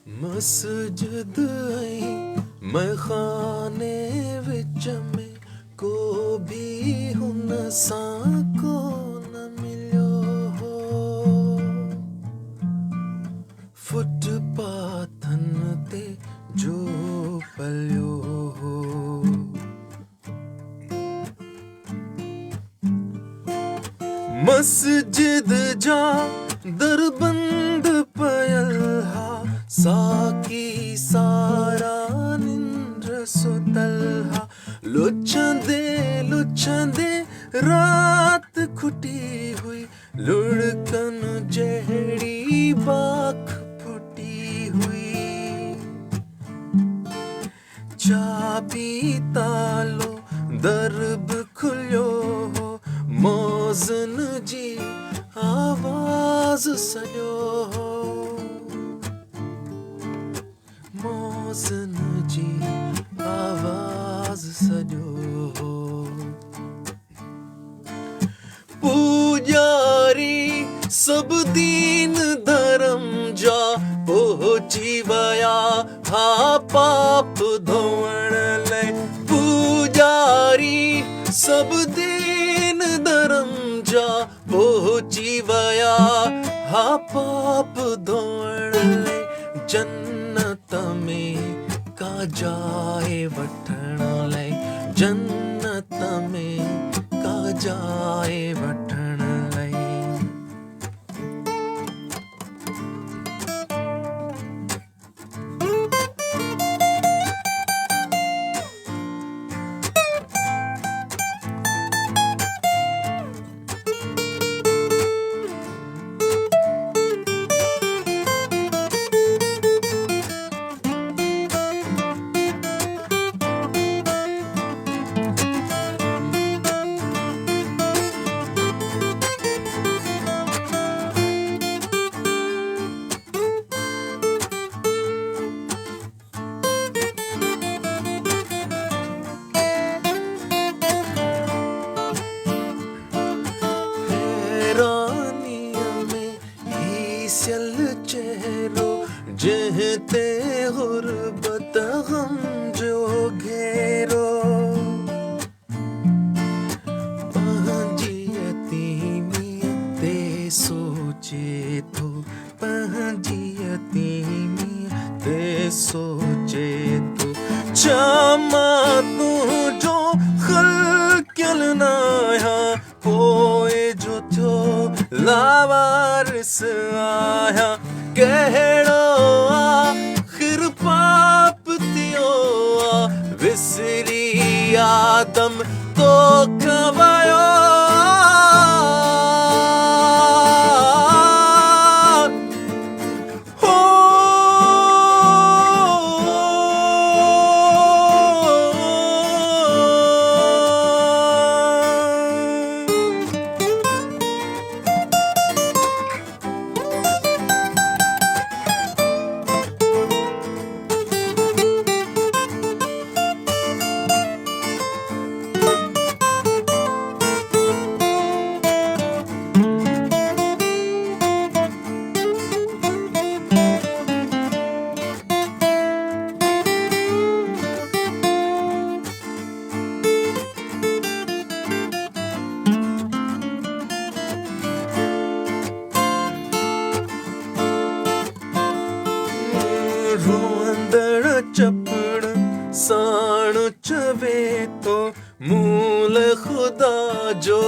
masjid maikhane vich mein ko bhi hun sa ko na milyo ho footpathan te jo palyo ho masjid ja darband payalha साकी सारा निंद्र सुतलहा लुचंदे रात खुटी हुई लुढ़कन जहड़ी बाख फुटी हुई चाबी तालो दरब खुल्यो हो मौजन जी आवाज सॼो हो मौजन जी आवाज सॼो हो पूजारी सब दीन धर्म जा पहुंची वया हा पाप धोवण लाइ पूजारी सब दीन धर्म जा पहुंची वया हा पाप धोवण लाइ जन्नत में का जाए वठण लाइ जन्नत में का जाए वठण लाइ सियल चेहरो जहते गुरबत गम जो घेरो पंहिंजी ते सोचे थो पंहिंजी ते सोचे थो छामा तुंहिंजो ख़लक़ियल न आहियां पोइ जो थियो लावारिस आहियां कहिड़ो आख़िर पाप थियो विसरी आदम तोखां वयो रोंदड़ चपड़ साण चवे तो मूल खुदा जो